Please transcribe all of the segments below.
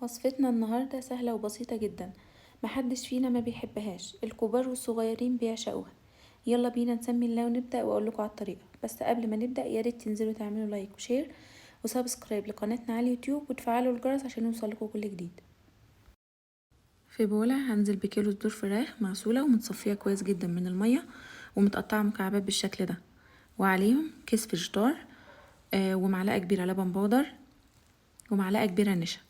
وصفتنا النهاردة سهلة وبسيطة جدا، محدش فينا ما بيحبهاش، الكبار والصغيرين بيعشقوها. يلا بينا نسمي الله ونبدأ واقولكوا على الطريقة. بس قبل ما نبدأ ياريت تنزلوا تعملوا لايك وشير وسبسكرايب لقناتنا على اليوتيوب وتفعلوا الجرس عشان يوصلكوا كل جديد. في بولة هنزل بكيلو صدور فراخ مغسولة ومتصفية كويس جدا من المية ومتقطعة مكعبات بالشكل ده، وعليهم كيس فيجيتار ومعلقة كبيرة لبن بودر ومعلقة كبيرة نشا.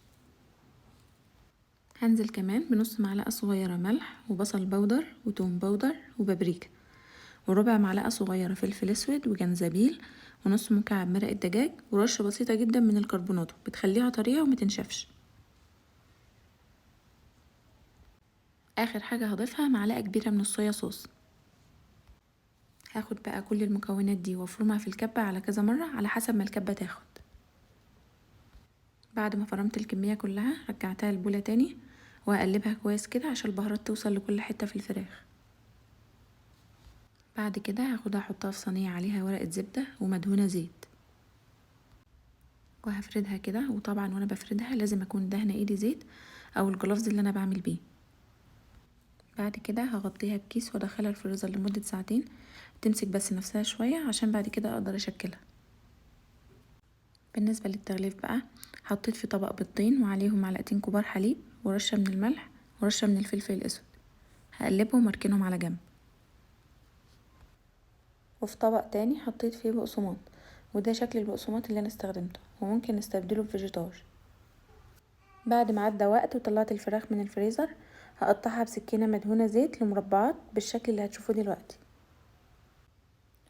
هنزل كمان بنص معلقة صغيرة ملح وبصل بودر وتوم بودر وبابريكا وربع معلقة صغيرة فلفل اسود وجنزبيل ونص مكعب مرق الدجاج ورشة بسيطة جدا من الكربوناتو بتخليها طرية ومتنشفش. اخر حاجة هضيفها معلقة كبيرة من الصويا صوص. هاخد بقى كل المكونات دي وافرمها في الكبة على كذا مرة على حسب ما الكبة تاخد. بعد ما فرمت الكمية كلها رجعتها البولة تاني وهقلبها كويس كده عشان البهارات توصل لكل حتة في الفراخ. بعد كده هاخدها احطها في صينية عليها ورقة زبدة ومدهونة زيت وهفردها كده، وطبعا وانا بفردها لازم اكون دهنة ايدي زيت او الجلافز اللي انا بعمل بيه. بعد كده هغطيها بكيس وادخلها الفريزر لمدة ساعتين تمسك بس نفسها شوية عشان بعد كده اقدر اشكلها. بالنسبة للتغليف بقى حطيت في طبق بيضتين وعليهم معلقتين كبار حليب ورشة من الملح ورشة من الفلفل الاسود، هقلبهم واركنهم على جنب. وفي طبق تاني حطيت فيه بقسماط، وده شكل البقسماط اللي انا استخدمته وممكن نستبدله بفيجيتار. بعد ما عدى وقت وطلعت الفراخ من الفريزر هقطعها بسكينة مدهونة زيت لمربعات بالشكل اللي هتشوفوه دلوقتي،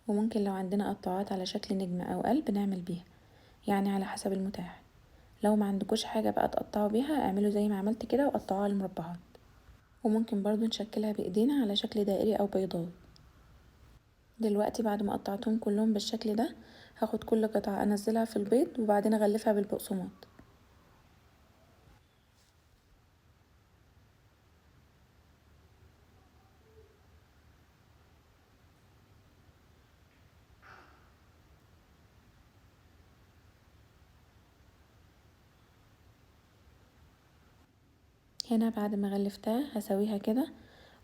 وممكن لو عندنا قطاعات على شكل نجمة او قلب نعمل بيها، يعني على حسب المتاح. لو ما عندكوش حاجة بقى تقطعوا بيها اعملوا زي ما عملت كده وقطعوها لمربعات، وممكن برضو نشكلها بايدينا على شكل دائري او بيضاوي. دلوقتي بعد ما قطعتهم كلهم بالشكل ده هاخد كل قطعة انزلها في البيض وبعدين اغلفها بالبقسماط. هنا بعد ما غلفتها هسويها كده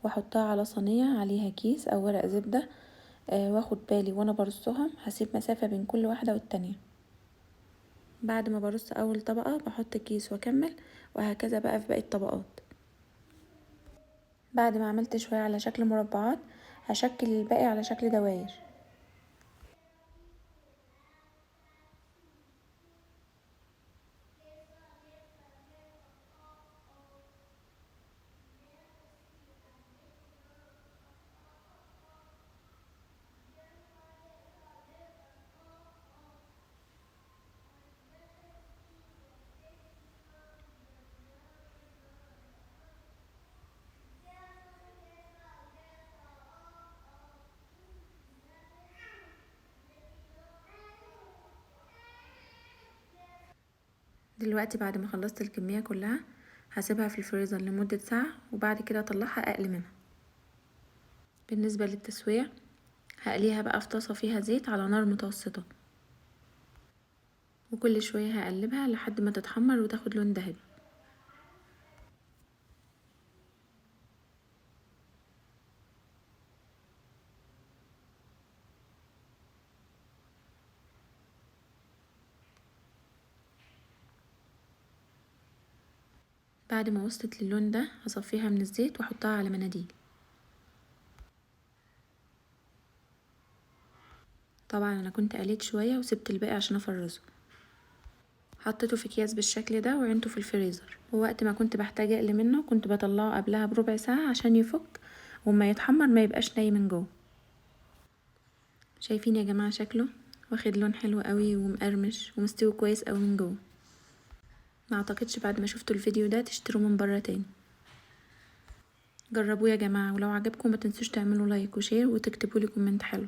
واحطها على صينية عليها كيس او ورق زبدة، واخد بالي وانا برصهم هسيب مسافة بين كل واحدة والتانية. بعد ما برص اول طبقة بحط كيس واكمل، وهكذا بقى في باقي الطبقات. بعد ما عملت شوية على شكل مربعات هشكل الباقي على شكل دواير. دلوقتي بعد ما خلصت الكمية كلها هسيبها في الفريزر لمدة ساعة وبعد كده اطلعها اقلي منها. بالنسبة للتسوية هقليها بقى في طاسة فيها زيت على نار متوسطة، وكل شوية هقلبها لحد ما تتحمر وتاخد لون ذهبي. بعد ما وصلت للون ده هصفيها من الزيت واحطها على مناديل. طبعا انا كنت قليت شوية وسبت الباقي عشان افرزه. حطيته في اكياس بالشكل ده وعينته في الفريزر، ووقت ما كنت بحتاج اقلي منه كنت بطلعه قبلها بربع ساعة عشان يفك وما يتحمر ما يبقاش ني من جوه. شايفين يا جماعة شكله واخد لون حلو قوي ومقرمش ومستوي كويس قوي من جوه. ما اعتقدش بعد ما شفتوا الفيديو ده تشتروا من بره تاني. جربوه يا جماعة، ولو عجبكم ما تنسوش تعملوا لايك وشير وتكتبوا لي كومنت حلو.